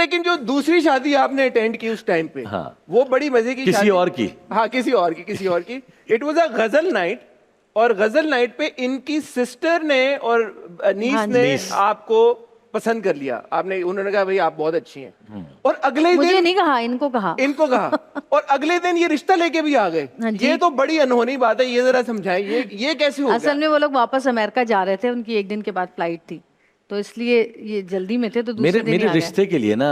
लेकिन जो दूसरी शादी आपने अटेंड की उस टाइम पे, हाँ, वो बड़ी मजे की किसी और की। हाँ, किसी और की इट वाज अ गजल नाइट, और गजल नाइट पे इनकी सिस्टर ने और नीस ने आपको पसंद कर लिया। आपने, उन्होंने कहा भाई आप बहुत अच्छी हैं, और अगले मुझे दिन नहीं कहा, इनको कहा और अगले दिन ये रिश्ता लेके भी आ गए। ये तो बड़ी अनहोनी बात है, ये जरा समझाएं, ये कैसे हो गया? असल में वो लोग वापस अमेरिका जा रहे थे, उनकी एक दिन के बाद फ्लाइट थी, तो इसलिए ये जल्दी में थे, तो दूसरे दिन मेरे रिश्ते के लिए ना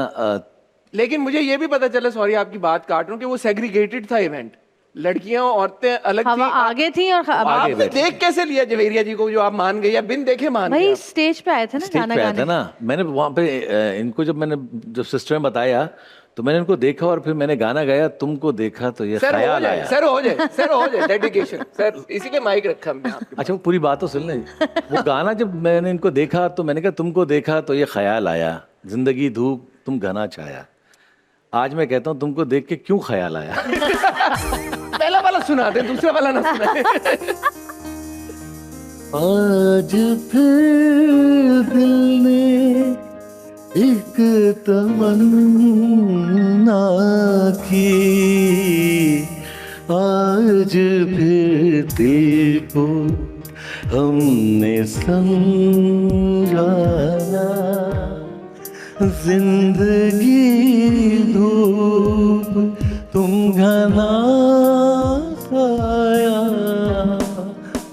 लेकिन मुझे ये भी पता चला, सॉरी आपकी बात काट रहा हूँ, कि वो सेग्रीगेटेड था इवेंट, लड़कियां औरतें अलग थी, आगे थी और आपने देख कैसे लिया जवेरिया जी को, जो आप मान गए या बिन देखे मान गए? भाई स्टेज पे आए थे ना, गाना गाने। ना मैंने वहाँ पे इनको जब सिस्टर ने बताया तो मैंने इनको देखा और फिर मैंने गाना गाया, तुमको देखा तो ये ख्याल आया। सर हो जाए डेडिकेशन सर, इसीलिए माइक रखा हमने आपके। अच्छा, वो पूरी बात तो सुन ले। वो गाना जब मैंने इनको देखा तो मैंने कहा तुमको देखा तो ये ख्याल आया, जिंदगी धूप तुम घना छाया। आज मैं कहता हूँ तुमको देख के क्यों ख्याल आया। पहला वाला सुना दे, दूसरा वाला ना सुना। आज फिर दिल ने एक तमन्ना की, आज फिर दिल को हमने समझाया, जिंदगी धूप तुम घना साया,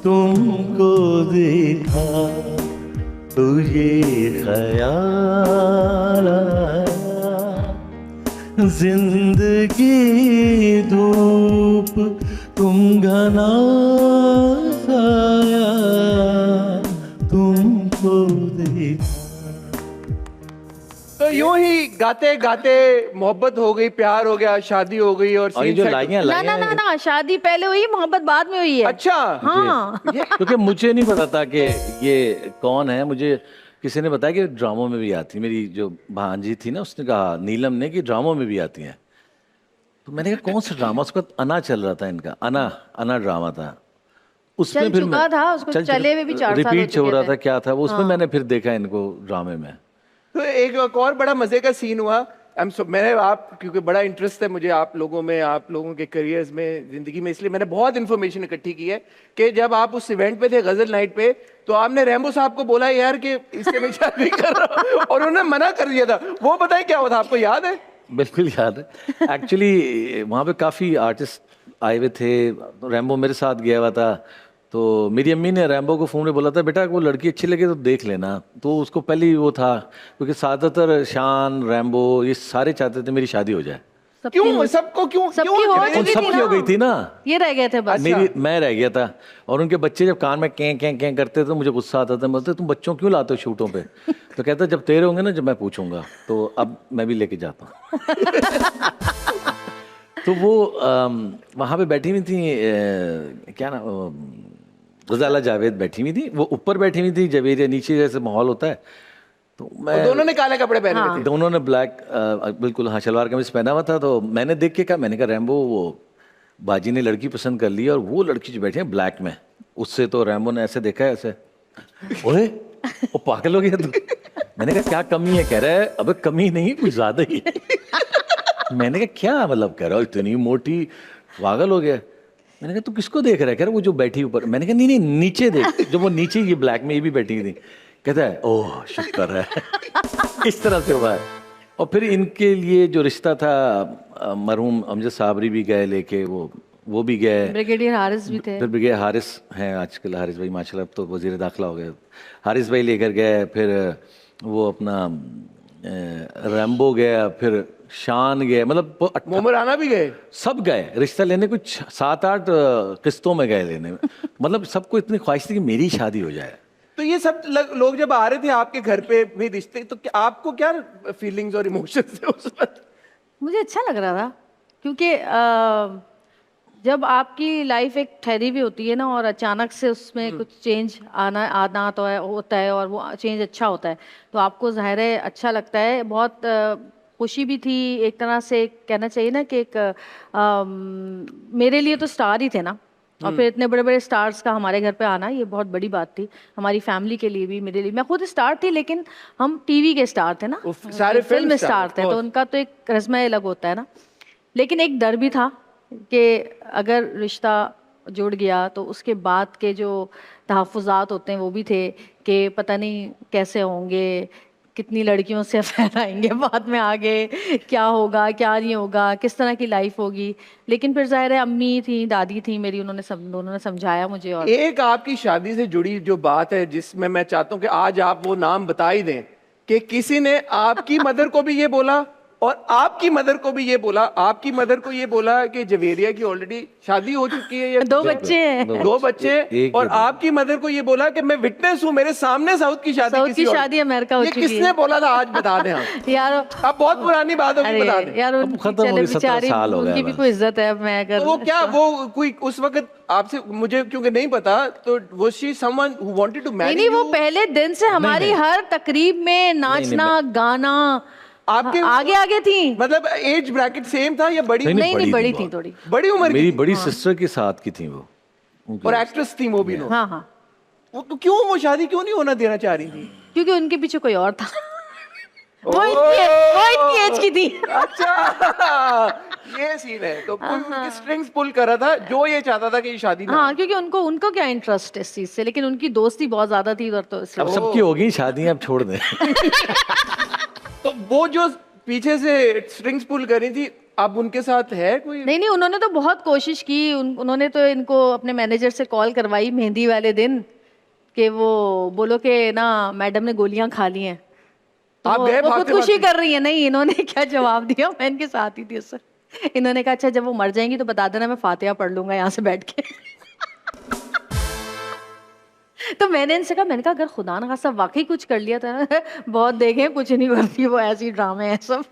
तुमको देखा तो ये ख्याल आया, जिंदगी धूप तुम घना साया, तुमको देखा। तो यूं ही गाते गाते मोहब्बत हो गई, प्यार हो गया, शादी हो गई, और ये जो लाइयां ना, शादी पहले हुई, मोहब्बत बाद में हुई है। अच्छा, हाँ। क्योंकि मुझे नहीं पता था कि ये कौन है, मुझे किसी ने बताया कि ड्रामों में भी आती। मेरी जो भांजी थी ना, उसने कहा, नीलम ने, कि ड्रामों में भी आती हैं। तो मैंने कहा कौन सा ड्रामा? उसका अना चल रहा था इनका, अना ड्रामा था। उसमें फिर था, उसको चले हुए भी 4 साल रिपीट हो रहा था, क्या था वो, उसमें मैंने फिर देखा इनको ड्रामे में। तो एक और बड़ा मजे का सीन हुआ। मैंने आप, क्योंकि बड़ा इंटरेस्ट है मुझे आप लोगों में, आप लोगों के करियर्स में, जिंदगी में, इसलिए मैंने बहुत इन्फॉर्मेशन इकट्ठी की है कि जब आप उस इवेंट पे थे, गजल नाइट पे, तो आपने रैम्बो साहब को बोला यार कि इससे मैं शादी कर रहा हूं, और उन्होंने मना कर दिया था। वो बताएं क्या हुआ था, आपको याद है? बिल्कुल याद है। एक्चुअली वहाँ पे काफ़ी आर्टिस्ट आए हुए थे, रैम्बो मेरे साथ गया हुआ था। तो मेरी अम्मी ने रैम्बो को फ़ोन में बोला था, बेटा वो लड़की अच्छी लगे तो देख लेना। तो उसको पहले ही वो था, क्योंकि ज़्यादातर शान, रैम्बो, ये सारे चाहते थे मेरी शादी हो जाए। क्यों सबको सबकी हो गई थी ना, ये रह गए थे बस। मैं रह गया था। और उनके बच्चे जब कान में कें कें कें करते थे तो मुझे गुस्सा आता था। बोलते तुम बच्चों क्यों लाते हो शूटों पे? तो कहता जब तेरे होंगे ना, जब मैं पूछूंगा। तो अब मैं भी लेके जाता हूँ। तो वो वहाँ पे बैठी हुई थी, क्या ना, गजाला जावेद बैठी हुई थी। वो ऊपर बैठी हुई थी, जवेरिया नीचे, जैसे माहौल होता है। तो मैं, दोनों ने काले कपड़े पहने थे। दोनों ने ब्लैक, बिल्कुल हाँ, शलवार कमीज पहना हुआ था। तो मैंने देख के कहा, मैंने कहा रैम्बो, वो बाजी ने लड़की पसंद कर ली, और वो लड़की जो बैठी है ब्लैक में, उससे तो रैम्बो ने ऐसे देखा है, ऐसे, ओए वो पागल हो गया तू। मैंने कहा क्या कमी है? कह रहा है अबे कमी नहीं, कुछ ज्यादा ही है। मैंने कहा क्या मतलब? कह रहा हो इतनी मोटी, पागल हो गया। मैंने कहा तू किसको देख रहा है? कह रहा वो जो बैठी ऊपर। मैंने कहा नहीं नीचे देख, जो वो नीचे, ये ब्लैक में ये भी बैठी थी। कहता है ओह शुक्र है। इस तरह से हुआ है। और फिर इनके लिए जो रिश्ता था, मरहूम अमजद साबरी भी गए लेके, वो भी गए, ब्रिगेडियर हारिस भी थे। फिर ब्रिगेडियर हारिस हैं आजकल, हारिस भाई माशाल्लाह अब तो वजीर दाखिला हो गए। हारिस भाई लेकर गए, फिर वो अपना रैम्बो गया, फिर शान गए, मतलब मोहम्मद राना भी गए, सब गए रिश्ता लेने। कुछ 7-8 किस्तों में गए लेने। मतलब सबको इतनी ख्वाहिश थी कि मेरी शादी हो जाए। तो ये सब लोग जब आ रहे थे आपके घर पे भी रिश्ते, तो आपको क्या फीलिंग्स और इमोशंस थे उस वक्त? मुझे अच्छा लग रहा था, क्योंकि जब आपकी लाइफ एक ठहरी हुई होती है ना, और अचानक से उसमें कुछ चेंज आना तो होता है, और वो चेंज अच्छा होता है, तो आपको ज़ाहिर है अच्छा लगता है। बहुत खुशी भी थी एक तरह से, कहना चाहिए ना कि एक मेरे लिए तो स्टार ही थे ना, और फिर इतने बड़े बड़े स्टार्स का हमारे घर पे आना ये बहुत बड़ी बात थी हमारी फैमिली के लिए भी, मेरे लिए। मैं खुद स्टार थी लेकिन हम टीवी के स्टार थे ना, सारे फिल्म star, स्टार of थे, तो course. उनका तो एक रस्म अलग होता है ना। लेकिन एक डर भी था कि अगर रिश्ता जुड़ गया तो उसके बाद के जो तहफ़्फ़ुज़ात होते हैं वो भी थे कि पता नहीं कैसे होंगे, कितनी लड़कियों से अफेयर आएंगे बाद में आगे, क्या होगा क्या नहीं होगा, किस तरह की लाइफ होगी। लेकिन फिर ज़ाहिर है अम्मी थी, दादी थी मेरी, दोनों ने समझाया मुझे। और एक आपकी शादी से जुड़ी जो बात है जिसमें मैं चाहता हूं कि आज आप वो नाम बता ही दें कि किसी ने आपकी मदर को भी ये बोला और आपकी मदर को भी ये बोला, आपकी मदर को ये बोला कि जवेरिया की ऑलरेडी शादी हो चुकी है या 2 बच्चे हैं। दो बच्चे, एक और ही आपकी मदर को ये बोला कि मैं विटनेस हूं, मेरे सामने साउथ की शादी साउथ किसी की और- शादी अमेरिका हो ये चुकी है। किसने बोला था आज बता दें आप। यार अब बहुत पुरानी बात होगी, बता दें। अरे यार अब खत्म हो गई, 17 बेचारी, साल हो गए उनकी भी बस। कोई इज्जत है। अब मैं अगर तो वो क्या वो कोई उस वक्त आपसे, मुझे क्योंकि नहीं पता, तो वो she someone who wanted to नहीं मैरी नहीं, वो पहले दिन से हमारी नहीं। हर तकरीब में नाचना गाना आपके आगे आगे थी। मतलब एज ब्रैकेट सेम था या बड़ी? नहीं, नहीं बड़ी बड़ी थी थी थोड़ी। बड़ी उम्र मेरी की बड़ी सिस्टर के साथ की थी वो, उनकी और एक्ट्रेस थी वो भी। नो हाँ हाँ, वो तो क्यों वो शादी क्यों नहीं होना देना चाह रही थी? क्योंकि उनके पीछे कोई और था। वो इतनी एज की थी। अच्छा ये सीन है, तो कोई उनकी स्ट्रिंग्स पुल कर रहा था जो ये चाहता था कि ये शादी ना हाँ, क्योंकि उनको उनको क्या इंटरेस्ट है इस चीज से, लेकिन उनकी दोस्ती बहुत ज्यादा थी उधर, तो इसलिए अब सबकी हो गई शादियां, अब छोड़ दें। तो वो जो पीछे से स्ट्रिंग्स पुल कर रही थी, अब उनके साथ है कोई? नहीं नहीं, उन्होंने तो बहुत कोशिश की। उन्होंने तो इनको अपने मैनेजर से कॉल करवाई मेहंदी वाले दिन कि वो बोलो कि ना मैडम ने गोलियां खा ली हैं। तो आप गए वो भागते खुदकुशी भागते? कर रही है। नहीं, इन्होंने क्या जवाब दिया, मैं इनके साथ ही थी उस वक्त। इन्होंने कहा अच्छा जब वो मर जाएंगी तो बता देना, मैं फातिहा पढ़ लूंगा यहाँ से बैठ के। तो मैंने इनसे कहा, मैंने कहा अगर खुदा ना खासा वाकई कुछ कर लिया था ना, बहुत देखे कुछ नहीं करती वो, ऐसी ड्रामे हैं सब।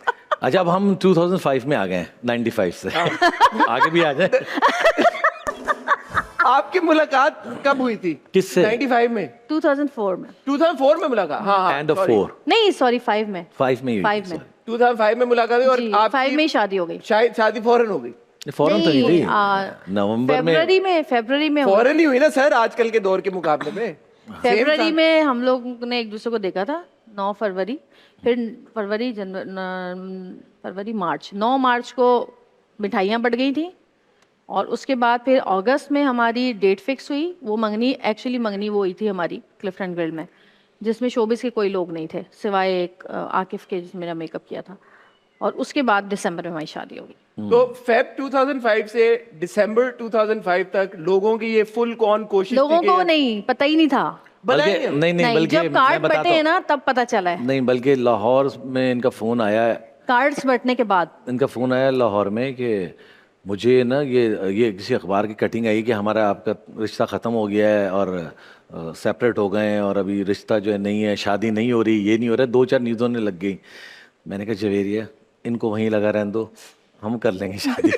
अच्छा, अब हम 2005 में आ गए हैं, 95 से आगे भी आ जाए। आपकी मुलाकात कब हुई थी? किससे? 95 में? 2004 में। 2004 में मुलाकात? हाँ हाँ, एंड ऑफ sorry. 4 नहीं सॉरी, 5 में। 5 में ही हुई 5 थी, में। sorry। 2005 में मुलाकात हुई और जी, आपकी 5 में ही शादी हो गई। शायद शादी फौरन हो गई? फौरन तो नहीं थी, नवंबर में। फरवरी में फौरन ही हुई ना सर, आजकल के दौर के मुकाबले में। फरवरी में हम लोग ने एक दूसरे को देखा था, 9 फरवरी। फिर फरवरी मार्च, 9 मार्च को मिठाइयाँ बढ़ गई थी। और उसके बाद फिर अगस्त में हमारी डेट फिक्स हुई। वो मंगनी, एक्चुअली मंगनी वो हुई थी हमारी क्लिफ्टन ग्रिल में, जिसमें शोबिस के कोई लोग नहीं थे सिवाय एक आकिफ के, जिसने मेरा मेकअप किया था। और उसके बाद दिसंबर में हमारी शादी हो गई। तो फेब 2005 से दिसंबर 2005 तक लोगों की ये फुल कौन कोशिश लोगों थी को कि नहीं पता ही नहीं था। बताइए बल्कि नहीं। नहीं नहीं, बल्कि जब कार्ड मैं बताता बटे हैं हूँ। ना तब पता चला है। नहीं, बल्कि लाहौर में इनका फ़ोन आया, कार्ड्स बटने के बाद इनका फ़ोन आया लाहौर में कि मुझे ना ये किसी अखबार की कटिंग आई कि हमारा आपका रिश्ता ख़त्म हो गया है और सेपरेट हो गए हैं और अभी रिश्ता जो है नहीं है, शादी नहीं हो रही, ये नहीं हो रहा है। 2-4 न्यूज़ों ने लग गई। मैंने कहा जवेरिया, इनको वहीं लगा रहने दो, हम कर लेंगे शादी।